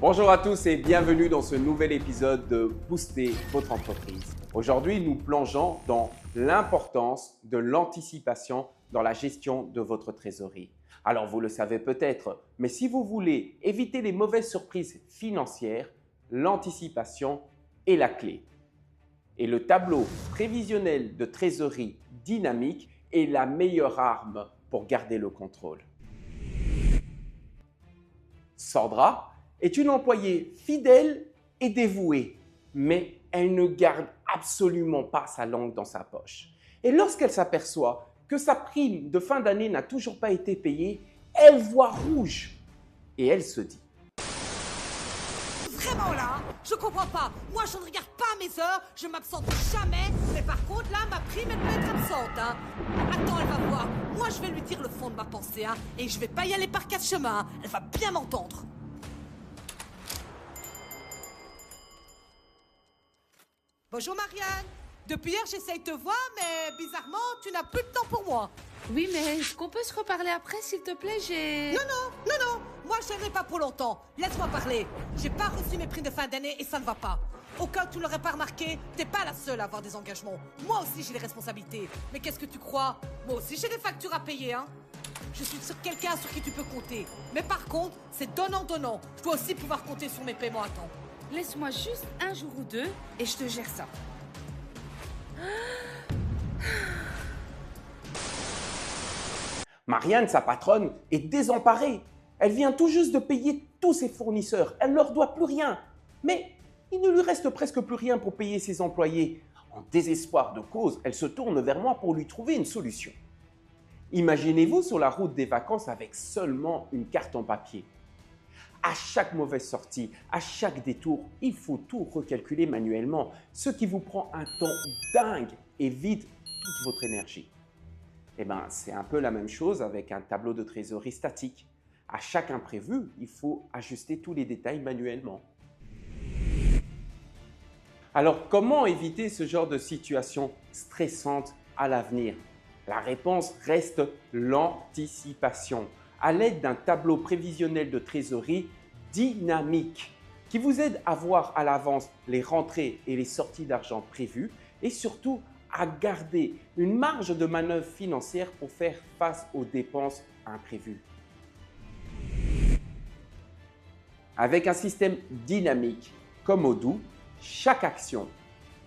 Bonjour à tous et bienvenue dans ce nouvel épisode de Booster votre entreprise. Aujourd'hui, nous plongeons dans l'importance de l'anticipation dans la gestion de votre trésorerie. Alors, vous le savez peut-être, mais si vous voulez éviter les mauvaises surprises financières, l'anticipation est la clé. Et le tableau prévisionnel de trésorerie dynamique est la meilleure arme pour garder le contrôle. Sandra est une employée fidèle et dévouée, mais elle ne garde absolument pas sa langue dans sa poche. Et lorsqu'elle s'aperçoit que sa prime de fin d'année n'a toujours pas été payée, elle voit rouge et elle se dit: Vraiment là, je comprends pas. Moi, je ne regarde pas mes heures, je m'absente jamais. Mais par contre, là, ma prime, elle peut être absente. Attends, elle va voir. Moi, je vais lui dire le fond de ma pensée. Et je vais pas y aller par quatre chemins. Elle va bien m'entendre. Bonjour Marianne. Depuis hier, j'essaye de te voir, mais bizarrement, tu n'as plus de temps pour moi. Oui, mais est-ce qu'on peut se reparler après, s'il te plaît? Non. Moi, je n'aimerais pas pour longtemps. Laisse-moi parler. J'ai pas reçu mes primes de fin d'année et ça ne va pas. Au cas où tu l'aurais pas remarqué, t'es pas la seule à avoir des engagements. Moi aussi, j'ai des responsabilités. Mais qu'est-ce que tu crois? Moi aussi, j'ai des factures à payer, Je suis sur quelqu'un sur qui tu peux compter. Mais par contre, c'est donnant-donnant. Je dois aussi pouvoir compter sur mes paiements à temps. Laisse-moi juste un jour ou deux et je te gère ça. Marianne, sa patronne, est désemparée. Elle vient tout juste de payer tous ses fournisseurs. Elle ne leur doit plus rien. Mais il ne lui reste presque plus rien pour payer ses employés. En désespoir de cause, elle se tourne vers moi pour lui trouver une solution. Imaginez-vous sur la route des vacances avec seulement une carte en papier. À chaque mauvaise sortie, à chaque détour, il faut tout recalculer manuellement, ce qui vous prend un temps dingue et vide toute votre énergie. Eh bien, c'est un peu la même chose avec un tableau de trésorerie statique. À chaque imprévu, il faut ajuster tous les détails manuellement. Alors, comment éviter ce genre de situation stressante à l'avenir? La réponse reste l'anticipation, à l'aide d'un tableau prévisionnel de trésorerie dynamique qui vous aide à voir à l'avance les rentrées et les sorties d'argent prévues et surtout à garder une marge de manœuvre financière pour faire face aux dépenses imprévues. Avec un système dynamique comme Odoo, chaque action,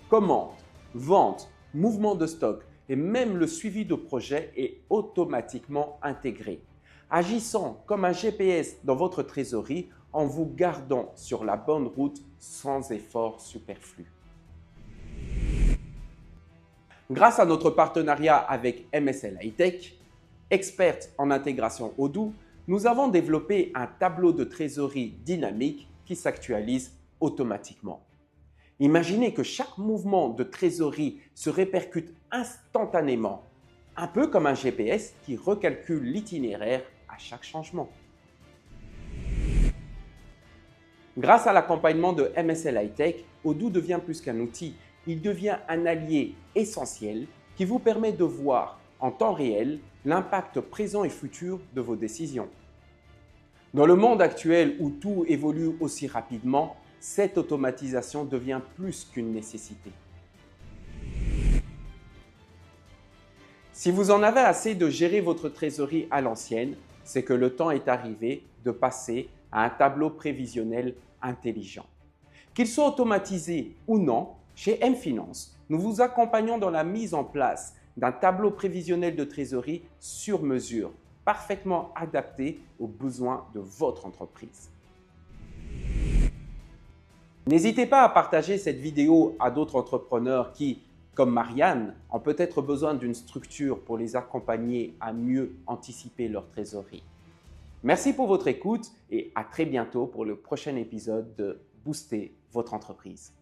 commande, vente, mouvement de stock et même le suivi de projet est automatiquement intégré, agissant comme un GPS dans votre trésorerie en vous gardant sur la bonne route sans effort superflu. Grâce à notre partenariat avec MSL Hightech, experte en intégration Odoo, nous avons développé un tableau de trésorerie dynamique qui s'actualise automatiquement. Imaginez que chaque mouvement de trésorerie se répercute instantanément, un peu comme un GPS qui recalcule l'itinéraire à chaque changement. Grâce à l'accompagnement de MSL Hightech, Odoo devient plus qu'un outil, il devient un allié essentiel qui vous permet de voir en temps réel l'impact présent et futur de vos décisions. Dans le monde actuel où tout évolue aussi rapidement, cette automatisation devient plus qu'une nécessité. Si vous en avez assez de gérer votre trésorerie à l'ancienne, c'est que le temps est arrivé de passer à un tableau prévisionnel intelligent. Qu'il soit automatisé ou non, chez M-Finance, nous vous accompagnons dans la mise en place d'un tableau prévisionnel de trésorerie sur mesure, parfaitement adapté aux besoins de votre entreprise. N'hésitez pas à partager cette vidéo à d'autres entrepreneurs qui, comme Marianne, ont peut-être besoin d'une structure pour les accompagner à mieux anticiper leur trésorerie. Merci pour votre écoute et à très bientôt pour le prochain épisode de Booster votre entreprise.